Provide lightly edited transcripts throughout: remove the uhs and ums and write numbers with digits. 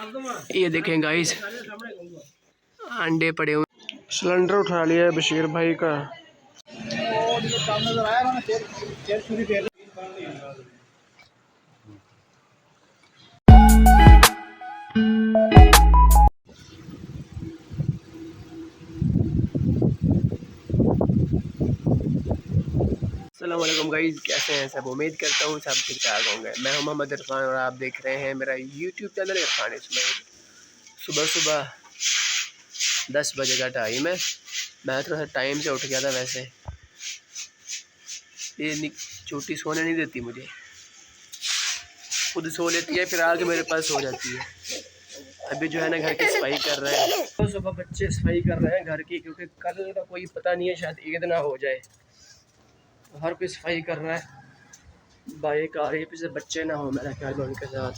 ये देखें गाइस, अंडे पड़े हुए। सिलेंडर उठा लिया है बशीर भाई का। अस्सलाम वालेकुम गाइस, कैसे हैं सब? उम्मीद करता हूँ सब ठीक ठाक होंगे। मैं हूं मोहम्मद इरफान और आप देख रहे हैं मेरा यूट्यूब चैनल इरफान इस्माइल। सुबह सुबह 10 बजे का टाइम है। मैं थोड़ा सा टाइम से उठ गया था। वैसे ये छोटी सोने नहीं देती मुझे, खुद सो लेती है फिर आके मेरे पास सो जाती है। अभी जो है ना घर की सफाई कर रहे हैं। तो सुबह बच्चे सफाई कर रहे हैं घर की, क्योंकि कल का कोई पता नहीं है, शायद ईद ना हो जाए। हर कोई सफाई कर रहा है। बाइक आ रही है पीछे, बच्चे ना हो मेरा ख्याल में उनके साथ।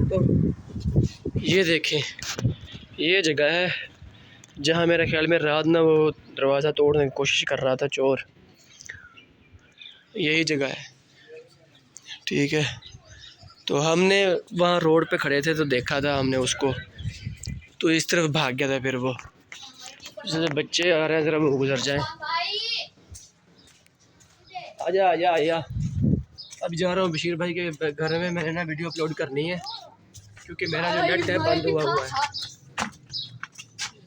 तो ये देखें, ये जगह है जहाँ मेरा ख्याल में रात ना वो दरवाज़ा तोड़ने की कोशिश कर रहा था चोर। यही जगह है, ठीक है। तो हमने वहाँ रोड पे खड़े थे तो देखा था हमने उसको, तो इस तरफ भाग गया था। फिर वो जैसे बच्चे आ रहे हैं, ज़रा वो गुजर जाएं। आजा आजा आजा। अब जा रहा हूँ बशीर भाई के घर में। मैंने ना वीडियो अपलोड करनी है, क्योंकि मेरा जो नेट है बंद हुआ है।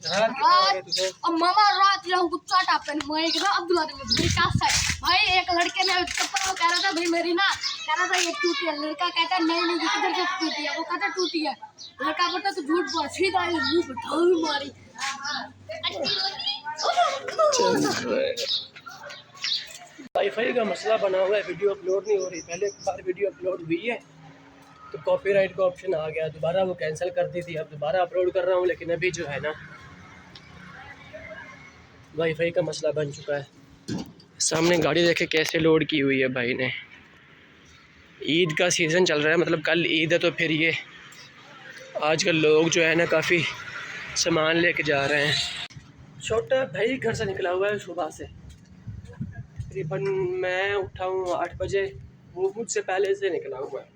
मामा रात गुच्चा टापन अब्दुल्ला भाई एक लड़के ने चप्पल कह रहा था भाई मेरी ना, कह रहा था ये टूटी है। लड़का कहता नहीं नहीं किधर से टूटी है, वो कहता टूटी है। लड़का बोलता तो झूठ बोल, सीधा मुंह पे ढाल मारी। वाईफाई का मसला बना हुआ है, वीडियो अपलोड नहीं हो रही। पहले एक बार वीडियो अपलोड हुई है तो कॉपीराइट का ऑप्शन आ गया, दोबारा वो कैंसिल कर दी थी। अब दोबारा अपलोड कर रहा हूँ, लेकिन अभी जो है ना वाईफाई का मसला बन चुका है। सामने गाड़ी देखे कैसे लोड की हुई है भाई ने। ईद का सीज़न चल रहा है, मतलब कल ईद है, तो फिर ये आजकल लोग जो है ना काफ़ी सामान लेके जा रहे हैं। छोटा भाई घर से निकला हुआ है सुबह से। तकरीबन मैं उठा हूँ 8 बजे, वो मुझसे पहले से निकला हुआ है।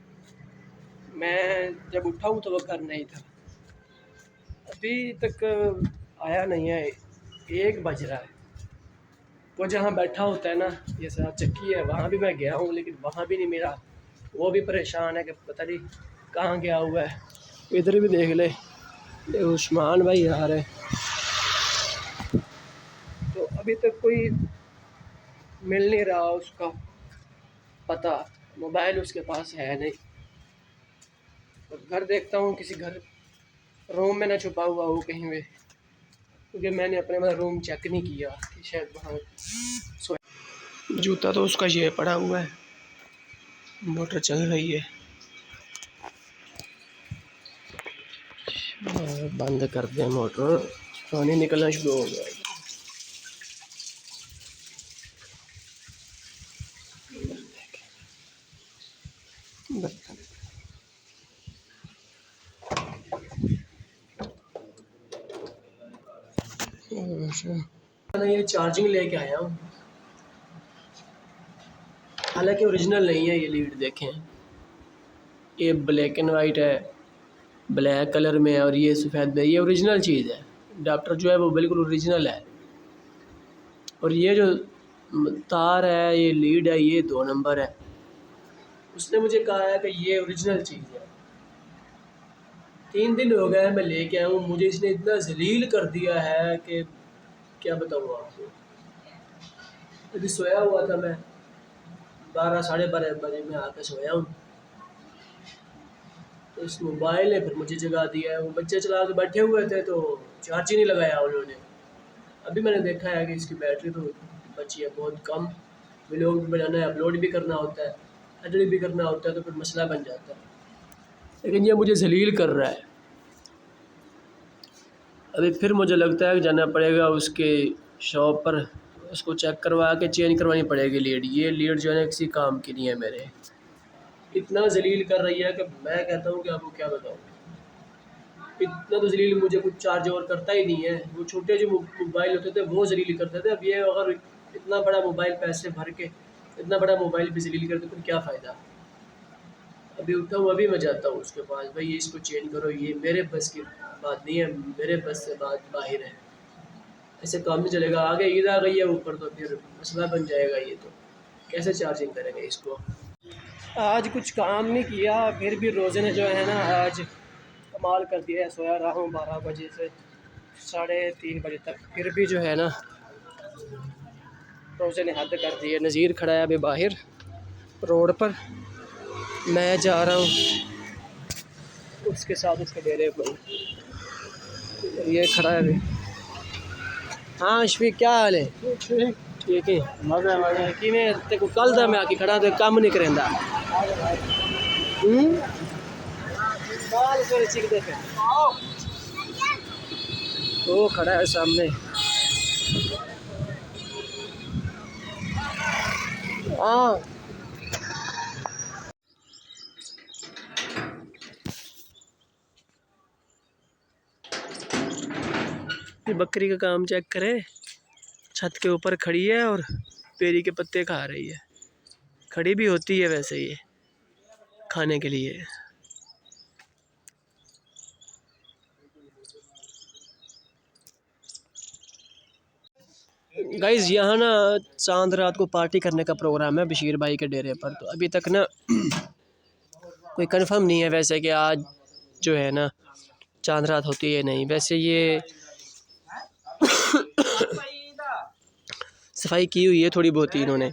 मैं जब उठा हूँ तो वो घर नहीं था, अभी तक आया नहीं है। 1 बज रहा है। वो जहाँ बैठा होता है ना, ये साथ चक्की है, वहाँ भी मैं गया हूँ, लेकिन वहाँ भी नहीं मिला। वो भी परेशान है कि पता नहीं कहाँ गया हुआ है। इधर भी देख ले, उस्मान भाई आ रहे। तो अभी तक कोई मिल नहीं रहा उसका पता, मोबाइल उसके पास है नहीं। तो घर देखता हूँ, किसी घर रूम में ना छुपा हुआ हो कहीं पे, क्योंकि मैंने अपने रूम चेक नहीं किया कि शायद वहाँ। जूता तो उसका ये पड़ा हुआ है। मोटर चल रही है, बंद कर दें मोटर, पानी निकलना शुरू हो गया। ये चार्जिंग लेके आया हूँ, हालांकि ओरिजिनल नहीं है। ये लीड देखें, ये ब्लैक एंड वाइट है, ब्लैक कलर में है, और ये सफ़ेद में। ये ओरिजिनल चीज़ है। अडाप्टर जो है वो बिल्कुल ओरिजिनल है। और ये जो तार है, ये लीड है, ये 2 नंबर है। उसने मुझे कहा है कि ये ओरिजिनल चीज़ है। 3 दिन हो गए मैं लेके आया हूँ, मुझे इसने इतना जलील कर दिया है कि क्या बताऊँ आपको। अभी सोया हुआ था मैं, 12 साढ़े 12 बजे में आकर सोया हूँ, तो इस मोबाइल ने फिर मुझे जगा दिया है। वो बच्चे चला के बैठे हुए थे तो चार्ज ही नहीं लगाया उन्होंने। अभी मैंने देखा है कि इसकी बैटरी तो बची है बहुत कम। व्लॉग भी बनाना है, अपलोड भी करना होता है, एडिट भी करना होता है, तो फिर मसला बन जाता है। लेकिन ये मुझे जलील कर रहा है। अभी फिर मुझे लगता है कि जाना पड़ेगा उसके शॉप पर, उसको चेक करवा के चेंज करवानी पड़ेगी लीड। ये लीड जो है ना किसी काम की नहीं है मेरे। इतना जलील कर रही है कि मैं कहता हूँ कि आपको क्या बताऊँ। इतना तो जलील मुझे कुछ चार्ज और करता ही नहीं है। वो छोटे जो मोबाइल होते थे वो जलील करते थे। अब ये अगर इतना बड़ा मोबाइल पैसे भर के इतना बड़ा मोबाइल भी जलील करते तो क्या फ़ायदा। अभी उठा हूँ, अभी मैं जाता हूँ उसके पास, भाई इसको चेंज करो, ये मेरे बस की बात नहीं है, मेरे बस से बात बाहर है, ऐसे काम नहीं चलेगा। आगे ईद आ गई है ऊपर तो फिर मसला बन जाएगा, ये तो कैसे चार्जिंग करेंगे इसको। आज कुछ काम नहीं किया, फिर भी रोज़े ने जो है ना आज कमाल कर दिया है। सोया रहा हूँ 12 बजे से 3:30 बजे तक, फिर भी जो है ना रोज़े ने हद कर दी है। नज़ीर खड़ा है अभी बाहर रोड पर, मैं जा रहा हूँ उसके साथ उसके डेरे पर, ये खड़ा है अभी। हाँ शफीक, क्या हाल है? ठीक है, मज़ा कि मैं तेरे को कल दा मैं आके खड़ा तो काम नहीं करेंदा। वो खड़ा है सामने। हाँ ये बकरी का काम चेक करें, छत के ऊपर खड़ी है और पेरी के पत्ते खा रही है। खड़ी भी होती है वैसे ये खाने के लिए। गाइज यहाँ ना चांद रात को पार्टी करने का प्रोग्राम है बशीर भाई के डेरे पर, तो अभी तक ना कोई कंफर्म नहीं है वैसे कि आज जो है ना चांद रात होती है नहीं। वैसे ये सफाई की हुई है थोड़ी बहुत ही, इन्होंने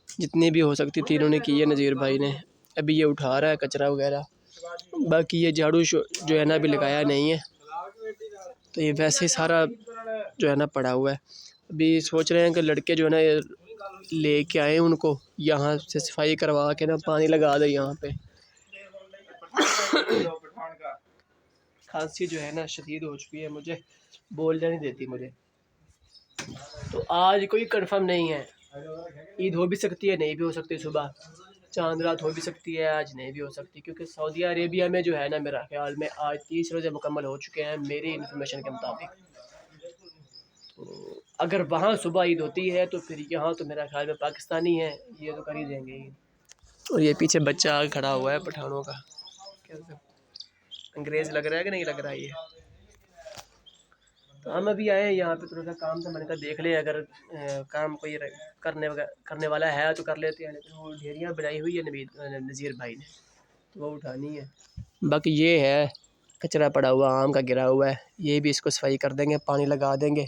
जितनी भी हो सकती थी इन्होंने की है नज़ीर भाई ने। अभी ये उठा रहा है कचरा वगैरह, बाकी ये झाड़ू जो है ना अभी लगाया नहीं है, तो ये वैसे ही सारा जो है ना पड़ा हुआ है। अभी सोच रहे हैं कि लड़के जो है ना ये लेके आए उनको यहाँ से सफाई करवा के ना पानी लगा दे यहाँ पे। खांसी जो है ना शदीद हो चुकी है, मुझे बोलने नहीं देती मुझे। तो आज कोई कंफर्म नहीं है, ईद हो भी सकती है नहीं भी हो सकती, सुबह चांद रात हो भी सकती है आज नहीं भी हो सकती, क्योंकि सऊदी अरेबिया में जो है ना मेरा ख्याल में आज 30 रोज़े मुकम्मल हो चुके हैं मेरी इन्फॉर्मेशन के मुताबिक। तो अगर वहाँ सुबह ईद होती है तो फिर यहाँ तो मेरा ख्याल में पाकिस्तानी है, ये तो कर ही देंगे ईद। और ये पीछे बच्चा आगे खड़ा हुआ है पठानों का, कैसे अंग्रेज़ लग रहा है कि नहीं लग रहा है ये। तो हम अभी आए हैं यहाँ पे, थोड़ा सा काम था, मैंने कहा देख ले अगर काम कोई करने वाला है तो कर लेते हैं, लेकिन वो ढेरियाँ बनाई हुई है नज़ीर भाई ने, तो वो उठानी है। बाकी ये है कचरा पड़ा हुआ आम का गिरा हुआ है, ये भी इसको सफाई कर देंगे, पानी लगा देंगे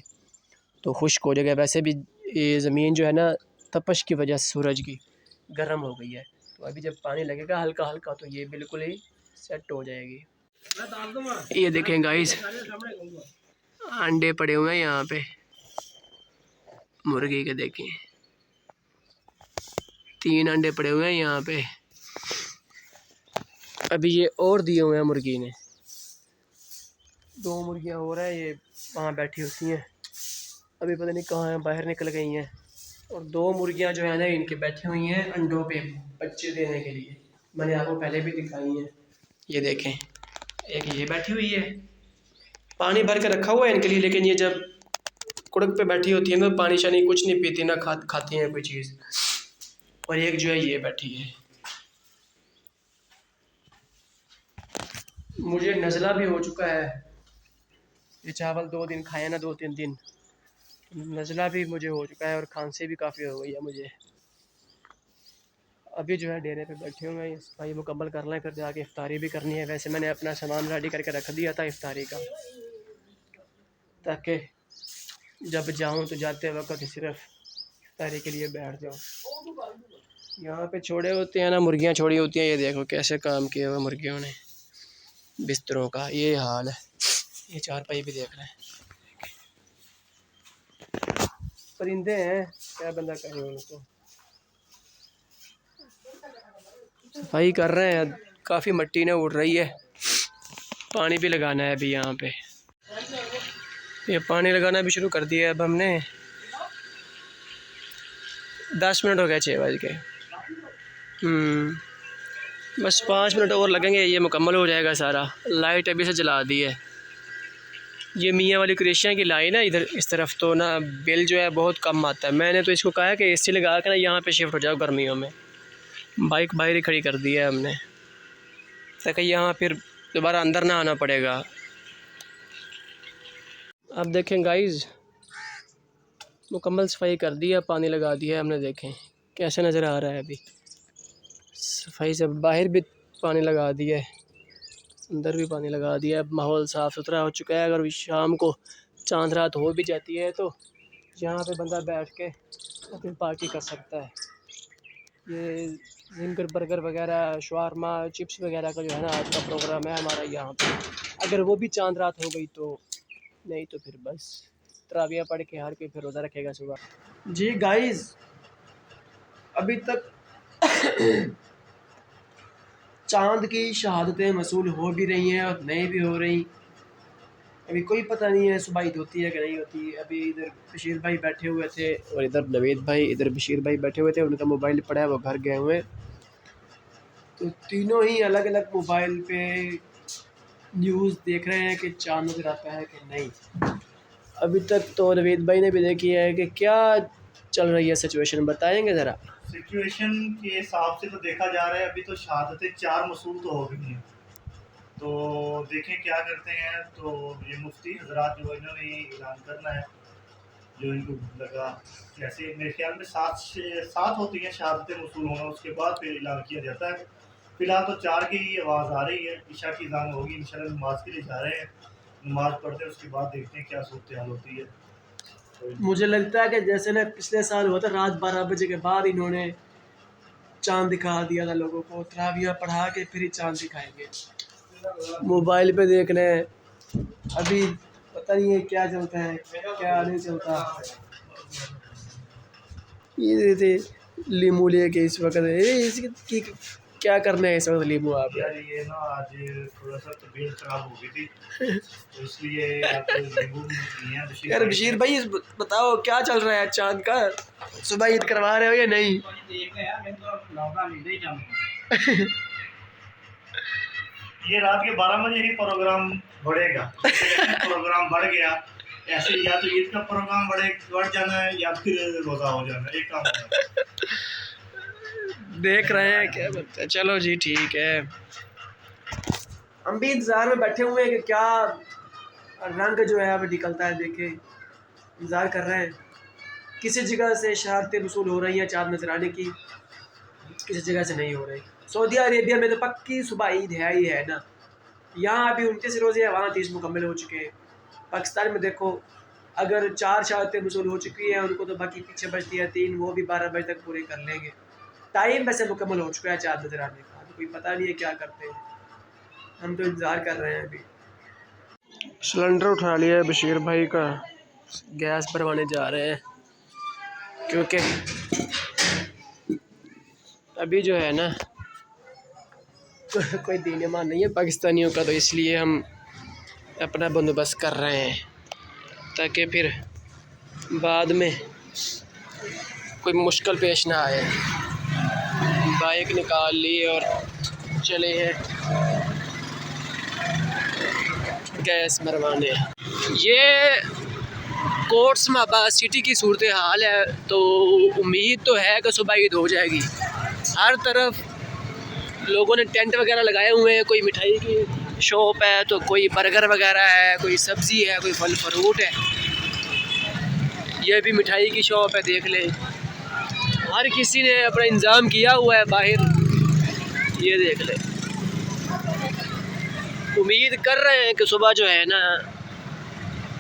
तो खुश्क हो जाएगा। वैसे भी ये ज़मीन जो है ना तपश की वजह से सूरज की गर्म हो गई है, तो अभी जब पानी लगेगा हल्का हल्का तो ये बिल्कुल ही सेट हो जाएगी। ये देखें गाइस, अंडे पड़े हुए हैं यहाँ पे मुर्गी के, देखें 3 अंडे पड़े हुए हैं यहाँ पे। अभी ये और दिए हुए हैं मुर्गी ने, 2 मुर्गियाँ और हैं, ये वहाँ बैठी होती हैं, अभी पता नहीं कहाँ हैं, बाहर निकल गई हैं। और 2 मुर्गियाँ जो है ना इनके बैठी हुई हैं अंडों पे बच्चे देने के लिए, मैंने आपको पहले भी दिखाई हैं। ये देखें एक ये बैठी हुई है, पानी भर के रखा हुआ है इनके लिए, लेकिन ये जब कुड़क पे बैठी होती है ना पानी शानी कुछ नहीं पीती ना खाती हैं कोई चीज़। और एक जो है ये बैठी है। मुझे नज़ला भी हो चुका है, ये चावल 2 दिन खाया ना 2-3 दिन, नज़ला भी मुझे हो चुका है और खांसी भी काफ़ी हो गई है मुझे। अभी जो है डेरे पे बैठे हुए हैं, सफाई मुकम्मल कर लें फिर जाके इफ्तारी भी करनी है। वैसे मैंने अपना सामान रेडी करके रख दिया था इफ्तारी का, ताकि जब जाऊं तो जाते वक्त सिर्फ इफ्तारी के लिए बैठ जाऊं। यहाँ पे छोड़े होते हैं ना मुर्गियाँ छोड़ी होती हैं, ये देखो कैसे काम किया हुआ मुर्गियों ने, बिस्तरों का ये हाल है। ये चारपाई भी देख रहे हैं, परिंदे हैं क्या बंदा करे उनको। सफाई कर रहे हैं, काफ़ी मिट्टी ने उड़ रही है, पानी भी लगाना है अभी यहाँ पे। ये पानी लगाना भी शुरू कर दिया है अब हमने। 10 मिनट हो गए 6 बज के, बस 5 मिनट और लगेंगे, ये मुकम्मल हो जाएगा सारा। लाइट अभी से जला दी है। ये मियाँ वाली क्रेशियाँ की लाइन है इधर इस तरफ, तो ना बिल जो है बहुत कम आता है। मैंने तो इसको कहा है कि एसी लगा के ना यहाँ पे शिफ्ट हो जाओ गर्मियों में, बाइक बाहर ही खड़ी कर दी है हमने। ताकि यहाँ फिर दोबारा अंदर ना आना पड़ेगा। अब देखें गाइस, मुकम्मल सफाई कर दी है, पानी लगा दिया है हमने। देखें कैसे नज़र आ रहा है। अभी सफाई से बाहर भी पानी लगा दिया है, अंदर भी पानी लगा दिया है। माहौल साफ़ सुथरा हो चुका है। अगर शाम को चांद रात हो भी जाती है तो यहाँ पे बंदा बैठ के अपनी पार्टी कर सकता है। ये जिंगर बर्गर वगैरह, शवारमा, चिप्स वगैरह का जो है ना आज का प्रोग्राम है हमारा यहाँ पे। अगर वो भी चांद रात हो गई तो, नहीं तो फिर बस तराविया पढ़ के हर कोई फिर रोज़ा रखेगा सुबह। जी गाइस, अभी तक चांद की शहादतें मसूल हो भी रही हैं और नहीं भी हो रही। अभी कोई पता नहीं है सुबह ईद होती है कि नहीं होती। अभी इधर बशीर भाई बैठे हुए थे और इधर नवेद भाई, इधर बशीर भाई बैठे हुए थे। उनका मोबाइल पड़ा है, वो घर गए हुए। तो तीनों ही अलग अलग मोबाइल पे न्यूज़ देख रहे हैं कि चांद नजर आता है कि नहीं। अभी तक तो नवेद भाई ने भी देखी है कि क्या चल रही है सिचुएशन, बताएंगे ज़रा। सिचुएशन के हिसाब से तो देखा जा रहा है अभी तो शहादतें 4 मसूल तो हो गई हैं। तो देखें क्या करते हैं। तो ये मुफ्ती हजरात जो इन्होंने ऐलान करना है, जो इनको लगा, जैसे मेरे ख्याल में 7 होती हैं शहादतें मसूल होना, उसके बाद फिर ऐलान किया जाता है। फिलहाल तो 4 की आवाज़ आ रही है। इशा की अज़ान होगी, इंशाल्लाह नमाज के लिए जा रहे हैं, नमाज पढ़ते हैं, उसके बाद देखते हैं क्या सूरत हाल होती है। मुझे लगता है कि जैसे ना पिछले साल हुआ था, रात 12 बजे के बाद इन्होंने चांद दिखा दिया था लोगों को। तराविया पढ़ा के फिर ही चांद दिखाएंगे। मोबाइल पे देख रहे हैं, अभी पता नहीं है क्या चलता है क्या नहीं चलता। ये थे लीमू लेके इस वक्त इसकी क्या करना है इस वक्त लीमू आप? यार ये ना आज थोड़ा सा तबीयत खराब हो गई थी तो इसलिए यार बशीर भाई बताओ क्या चल रहा है चांद का? सुबह ईद करवा रहे हो या नहीं? ये रात के 12 बजे ही प्रोग्राम बढ़ेगा। प्रोग्राम बढ़ गया ऐसे, या तो ईद का प्रोग्राम बढ़ जाना है या फिर रोज़ा हो जाना है, एक काम होगा। देख रहे हैं क्या बनता है। चलो जी ठीक है, हम भी इंतज़ार में बैठे हुए हैं कि क्या रंग जो है अब निकलता है। देखे इंतज़ार कर रहे हैं। किसी जगह से शहादतें वसूल हो रही हैं चाँद नजर आने की, किसी जगह से नहीं हो रही। सऊदी अरेबिया में तो पक्की सुबह ईद है ही है ना। यहाँ अभी 29 रोज़े हैं, वहाँ 30 मुकम्मल हो चुके हैं। पाकिस्तान में देखो अगर 4 शहादतें वसूल हो चुकी हैं उनको, तो बाकी पीछे बचती है 3, वो भी 12 बजे तक पूरे कर लेंगे। टाइम वैसे मुकम्मल हो चुका है चाँद नजर आने का, तो कोई पता नहीं है क्या करते हैं। हम तो इंतज़ार कर रहे हैं। अभी सिलेंडर उठा लिया है बशीर भाई का, गैस भरवाने जा रहे हैं क्योंकि अभी जो है ना कोई दीन ईमान नहीं है पाकिस्तानियों का, तो इसलिए हम अपना बंदोबस्त कर रहे हैं ताकि फिर बाद में कोई मुश्किल पेश ना आए। बाइक निकाल ली और चले हैं गैस भरवाने। ये कोट्समाबा सिटी की सूरत हाल है, तो उम्मीद तो है कि सुबह ईद हो जाएगी। हर तरफ लोगों ने टेंट वगैरह लगाए हुए हैं। कोई मिठाई की शॉप है तो कोई बर्गर वगैरह है, कोई सब्ज़ी है, कोई फल फ्रूट है। ये भी मिठाई की शॉप है, देख ले। हर किसी ने अपना इंतज़ाम किया हुआ है बाहर, ये देख ले। उम्मीद कर रहे हैं कि सुबह जो है ना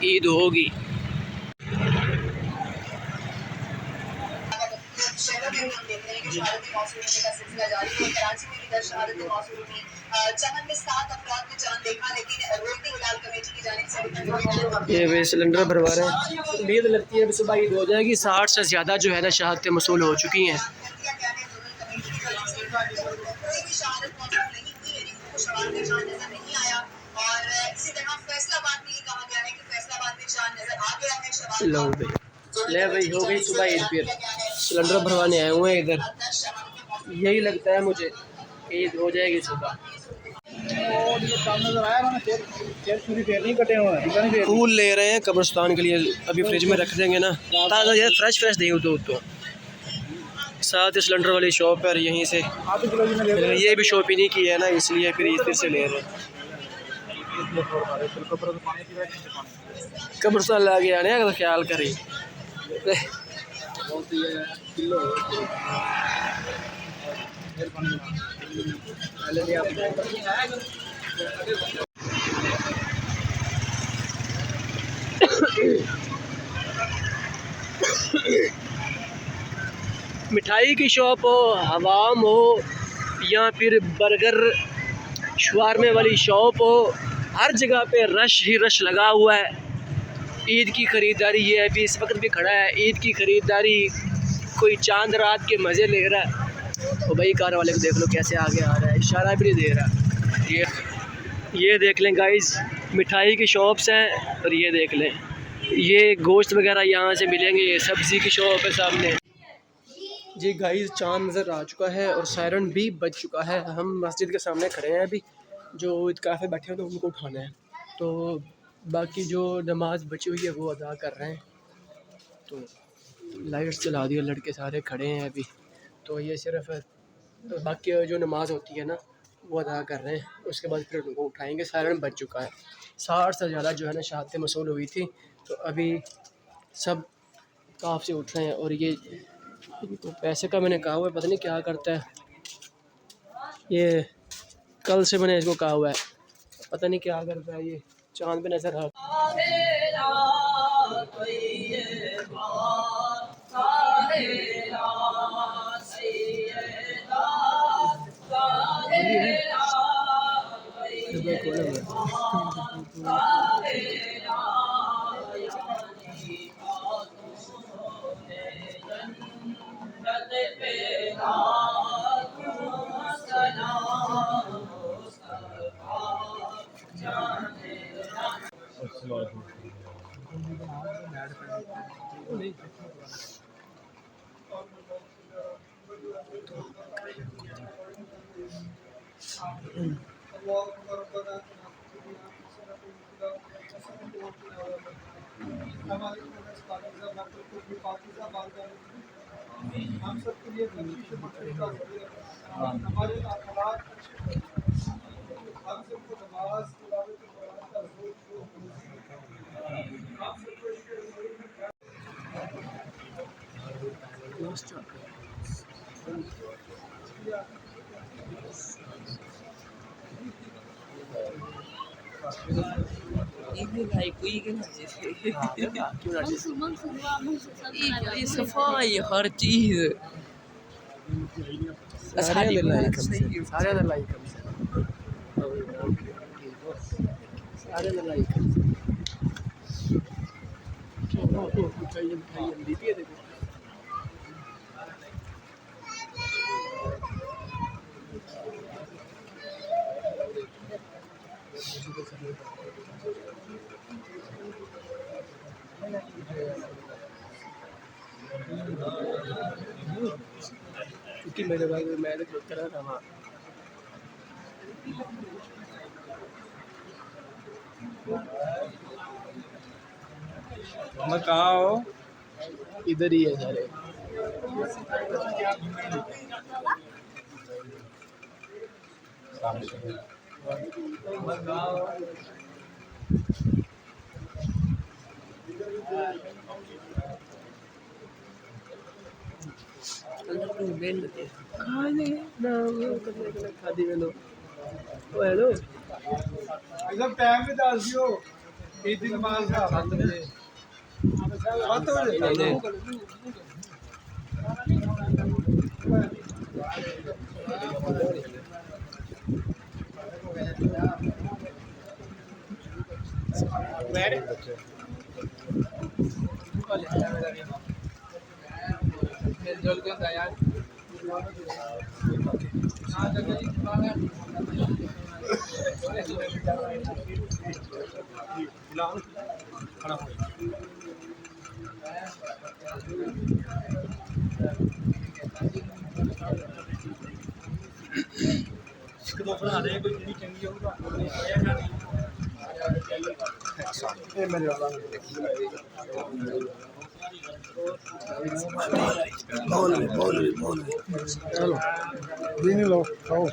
ईद होगी। ये वे सिलेंडर भरवा रहे हैं। उम्मीद लगती है कि सुबह ईद हो जाएगी। 60 से ज़्यादा जो है ना शहादतें मसूल हो चुकी हैं। लो भाई, ले भाई हो गई सुबह ईद। फिर सिलेंडर भरवाने आए हुए हैं इधर। यही लगता है मुझे ईद हो जाएगी सुबह। फूल ले रहे हैं कब्रिस्तान के लिए, अभी फ्रिज में रख देंगे ना, ताज़ा फ्रेश फ्रेश नहीं हो तो साथ सिलेंडर वाली शॉप है और यहीं से ये भी शॉप ही नहीं की है ना, इसलिए फिर इधर से ले रहे हैं। कब्रस्तान लागे आने का ख्याल करी मिठाई की शॉप हो, हवाम हो या फिर बर्गर शवारमे वाली शॉप हो, हर जगह पे रश ही रश लगा हुआ है। ईद की ख़रीदारी ये अभी इस वक्त भी खड़ा है, ईद की ख़रीदारी कोई चांद रात के मज़े ले रहा है। तो भाई कार वाले को देख लो कैसे आगे आ रहा है, इशारा भी नहीं दे रहा। ये देख लें गाइस, मिठाई की शॉप्स हैं और ये देख लें, ये गोश्त वगैरह यहाँ से मिलेंगे। ये सब्ज़ी की शॉप है सामने। जी गाइस, चांद नज़र आ चुका है और सायरन भी बज चुका है। हम मस्जिद के सामने खड़े हैं अभी, जो इत्काफ़ में बैठे हैं तो उनको उठाना है, तो बाकी जो नमाज बची हुई है वो अदा कर रहे हैं। तो लाइट्स जला दी, लड़के सारे खड़े हैं अभी, तो ये सिर्फ तो बाकी जो नमाज होती है ना वो अदा कर रहे हैं, उसके बाद फिर उनको उठाएंगे। सायरन बज चुका है, 60 से ज़्यादा जो है ना शहादतें मसूल हुई थी, तो अभी सब काफ से उठ रहे हैं। और ये तो पैसे का मैंने कहा हुआ है, पता नहीं क्या करता है, ये कल से मैंने इसको कहा हुआ है, पता नहीं क्या करता है। ये चांद पे नजर आ हम सबके लिए हमारे अखलाक हम सबको नमाज सफाई हर चीज सारे क्योंकि मेरे भाई मैं तो करा था वहाँ कहाँ हो? इधर ही है सारे। हेलो एकदम टाइम में डाल दियो ईद की नमाज का 7 बजे। बना रहे कोई चीज़ चंगी होगा मेरे वाला चलो नहीं लो खाओ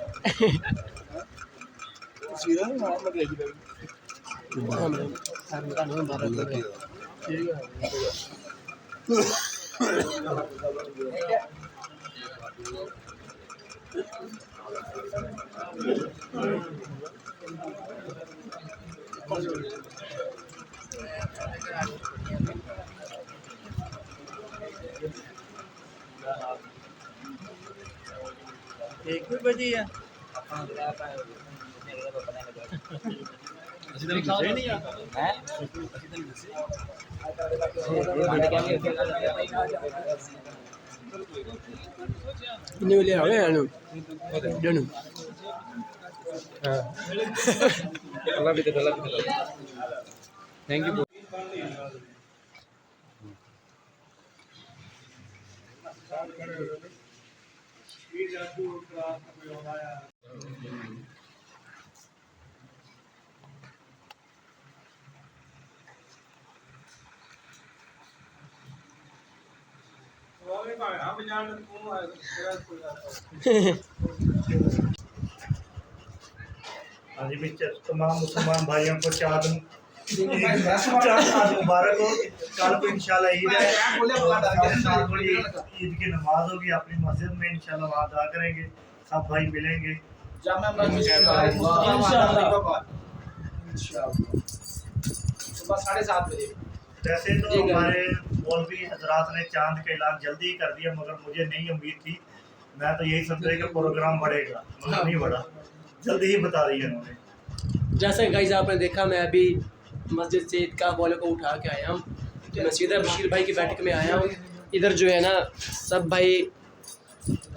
एक भी बजी है ini boleh apa ya nu donu Allah betul thank you हाँ जी मिस्टर तमाम मुसलमान भाइयों को चाँद मुबारक हो। कल को इंशाल्लाह ईद है, ईद की नमाज होगी अपनी मस्जिद में, इंशाल्लाह वहाँ अदा करेंगे, सब भाई मिलेंगे। सुबह 7:30 बजे। वैसे तो हमारे मौलवी हजरात ने चांद का ऐलान जल्दी ही कर दिया, मगर मुझे नहीं उम्मीद थी। मैं तो यही समझ कि प्रोग्राम बढ़ेगा, मगर नहीं बढ़ा, जल्दी ही बता दिया उन्होंने। जैसे गाइस आपने देखा, मैं अभी मस्जिद से ईद का बॉल को उठा के आया हूँ, तो मैं सीधा बशीर भाई की बैठक में आया हूँ। इधर जो है ना सब भाई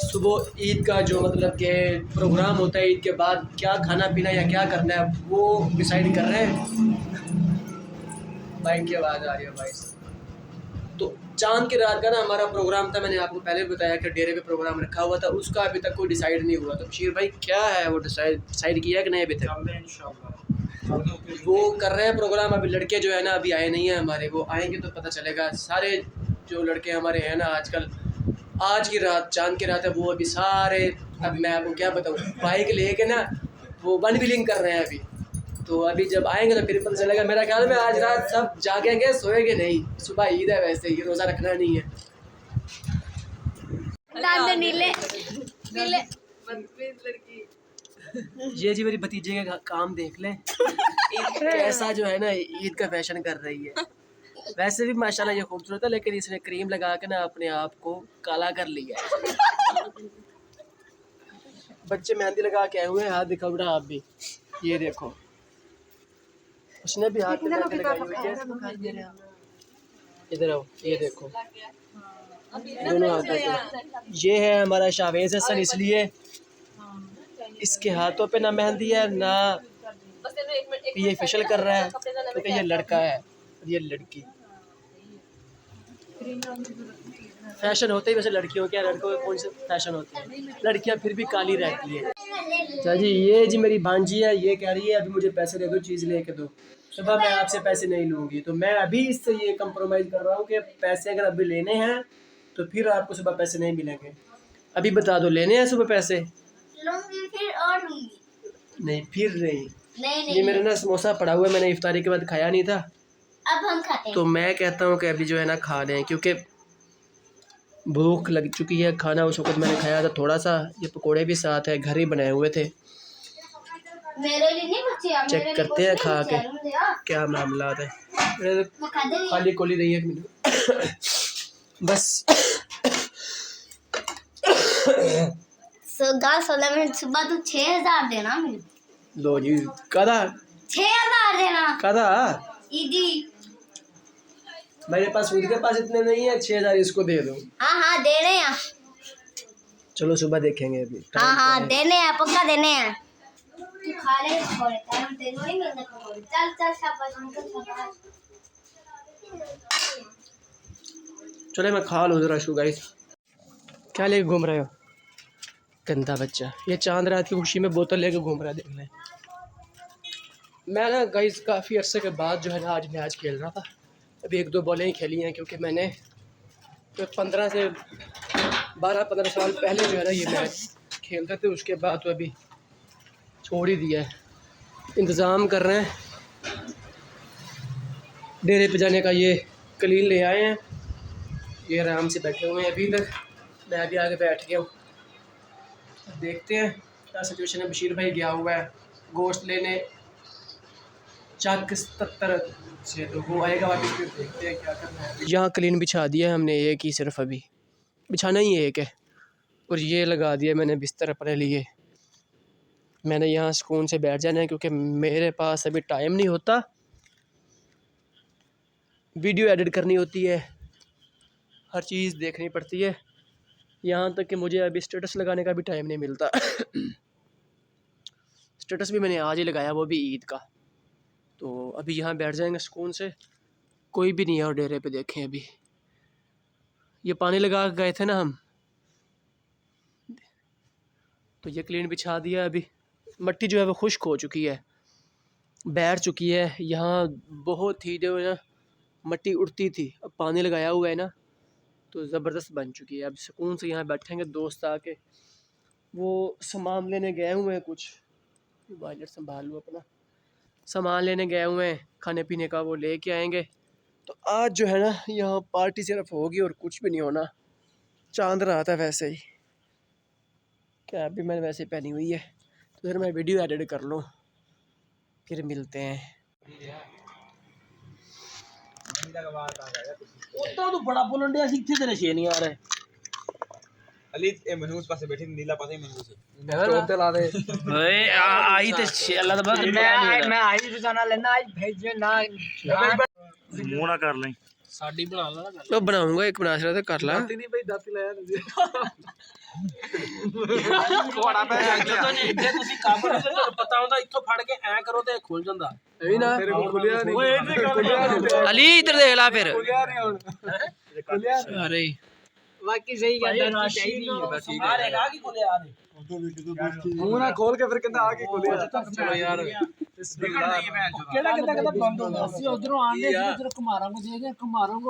सुबह ईद का जो मतलब कि प्रोग्राम होता है, ईद के बाद क्या खाना पीना या क्या करना है वो डिसाइड कर रहे हैं। बाइक की आवाज़ आ रही है भाई। तो चांद की रात का ना हमारा प्रोग्राम था, मैंने आपको पहले बताया कि डेरे पे प्रोग्राम रखा हुआ था, उसका अभी तक कोई डिसाइड नहीं हुआ। तो बशीर भाई क्या है वो डिसाइड किया कि नहीं अभी तक? वो कर रहे हैं प्रोग्राम। अभी लड़के जो है ना अभी आए नहीं हैं हमारे, वो आएंगे तो पता चलेगा। सारे जो लड़के हमारे हैं ना आजकल, आज की रात चांद की रात है, वो अभी सारे, अब मैं आपको क्या बताऊँ, बाइक लेके ना वो वन व्हीलिंग कर रहे हैं अभी। तो अभी जब आएंगे तो फिर पता चलेगा। मेरा ख्याल में आज रात सब जागेंगे, सोएंगे नहीं। सुबह ईद है, वैसे ही रोज़ा रखना नहीं है। नीले नीले ये जी मेरी भतीजे का काम देख लें, कैसा जो है ना ईद का फैशन कर रही है। वैसे भी माशाल्लाह ये खूबसूरत है, लेकिन इसने क्रीम लगा के ना अपने आप को काला कर लिया है। बच्चे मेहंदी लगा के आए हुए हैं, हाथ दिखा उड़ा आप भी, ये देखो उसने भी हाथ में मेहंदी लगाई हुई है। इधर आओ, ये देखो दोनों हाथ में। ये है हमारा शाहवेज हसन, इसलिए इसके हाथों पे ना मेहंदी है ना ये फेशियल कर रहा है, क्योंकि ये लड़का है और ये लड़की। फैशन होते ही वैसे लड़कियों के, लड़कों के कौन से फैशन होते हैं, लड़कियां फिर भी काली रहती है। अच्छा जी, ये जी मेरी भांजी है, ये कह रही है अभी मुझे पैसे दे दो, चीज़ लेके दो। सुबह मैं आपसे पैसे नहीं लूँगी, तो मैं अभी इससे ये कंप्रोमाइज़ कर रहा हूँ कि पैसे अगर अभी लेने हैं तो फिर आपको सुबह पैसे नहीं मिलेंगे। अभी बता दो, लेने हैं सुबह पैसे? लूंगी फिर और लूंगी। नहीं फिर नहीं, नहीं ये मेरे ना समोसा पड़ा हुआ है, मैंने इफ्तारी के बाद खाया नहीं था, अब हम खाते हैं। तो मैं कहता हूँ कि अभी जो है ना खा लें, क्योंकि भूख लग चुकी है। खाना उस वक्त मैंने खाया था थोड़ा सा, ये पकोड़े भी साथ है, घर ही बनाए हुए थे। मेरे लिए नहीं बच्चे, चेक करते हैं खा के क्या मामला है। खाली कोली रही है एक मिनट बस। सोलह मिनट सुबह तो 6000 देना मुझे। लो जी, कदा 6000 देना कदा ईदी। मेरे पास खुद के पास इतने नहीं है, 6000 इसको दे दो। हाँ देने हैं। चलो सुबह देखेंगे अभी। हाँ देने हैं, पक्का देने हैं। तू खा ले थोड़े टाइम, तेरे नहीं मिलने को। चल शाबाश अंकल। चले मैं खा लूँ ज़रा। गाइस क्या लेके घूम रहे हो, गंदा बच्चा। ये चांद रात की खुशी में बोतल लेके घूम रहा है, देख लें। मैं ना गाइस काफ़ी अरसे के बाद जो है ना आज मैच खेल रहा था। अभी 1-2 बॉलें ही खेली हैं, क्योंकि मैंने तो 15 से 12-15 साल पहले जो है ना ये मैच खेलते थे, उसके बाद तो अभी छोड़ ही दिया है। इंतज़ाम कर रहे हैं डेरे पे जाने का। ये क्लीन ले आए हैं, ये आराम से बैठे हुए हैं अभी तक, मैं भी आगे बैठ गया हूँ। देखते हैं क्या सिचुएशन है। बशीर भाई गया हुआ है गोश्त लेने चक 77 से, तो वो आएगा वापस, फिर देखते हैं क्या करना है। यहाँ क्लीन बिछा दिया है हमने, एक ही सिर्फ अभी बिछाना ही एक है, और ये लगा दिया मैंने बिस्तर अपने लिए। मैंने यहाँ सुकून से बैठ जाना है क्योंकि मेरे पास अभी टाइम नहीं होता, वीडियो एडिट करनी होती है, हर चीज़ देखनी पड़ती है, यहाँ तक कि मुझे अभी स्टेटस लगाने का भी टाइम नहीं मिलता। स्टेटस भी मैंने आज ही लगाया, वो भी ईद का। तो अभी यहाँ बैठ जाएंगे सुकून से, कोई भी नहीं है और डेरे पे देखें अभी। ये पानी लगा के गए थे ना हम, तो ये क्लीन बिछा दिया। अभी मट्टी जो है वो खुश्क हो चुकी है, बैठ चुकी है। यहाँ बहुत ही जो है ना मट्टी उड़ती थी, अब पानी लगाया हुआ है ना तो ज़बरदस्त बन चुकी है। अब सुकून से यहाँ बैठेंगे, दोस्त आके वो सामान लेने गए हुए हैं, कुछ वायलेट संभाल लो अपना, सामान लेने गए हुए हैं खाने पीने का, वो लेके आएंगे। तो आज जो है ना यहाँ पार्टी सिर्फ होगी और कुछ भी नहीं होना। चांद रात है वैसे ही, कैप भी मैंने वैसे पहनी हुई है, तो फिर मैं वीडियो एडिट कर लूँ, फिर मिलते हैं। उतना तो बड़ा बोलन दिया सी इत्थे तेरे छे नहीं आ रहे अली ए मनूस पासे बैठी नीला पासे मनूस स्टोर ते ला दे ओए आई ते अल्लाह दा मैं आई तो जाना लेना आज भेज ना मुंह ना कर लें। साडी बना ला ना तो बनाऊंगा, एक बना रहा था, कर ला। नहीं भाई दाती लाया तुझे थोड़ा पे ਜਦੋਂ ਜੇ ਤੁਸੀਂ ਕੰਮ ਕਰਦੇ ਤੁਹਾਨੂੰ ਪਤਾ ਹੁੰਦਾ ਇੱਥੋਂ ਫੜ ਕੇ ਐ ਕਰੋ ਤੇ ਖੁੱਲ ਜਾਂਦਾ यही ना तेरे को खुलिया नहीं ओए खुलिया नहीं अली इधर देख ला फिर। खुलिया नहीं हुन खुलिया अरे ਬਾਕੀ ਸਹੀ ਗੱਲ ਹੈ ਚਾਹੀਦੀ ਹੈ ਆ ਰਹੇਗਾ ਕਿ ਕੋਲੇ ਆ ਰਹੇ मुंह ना खोल के फिर कहता आके खुलिया ਚਲੋ ਯਾਰ ਕਿਹੜਾ ਕਿੱਦਾਂ ਬੰਦ ਹੁੰਦਾ ਅਸੀਂ ਉਧਰੋਂ ਆਂਦੇ ਸੀ ਉਧਰ ਘਮਾਰਾਂਗੇ ਜੇ ਘਮਾਰਾਂਗੇ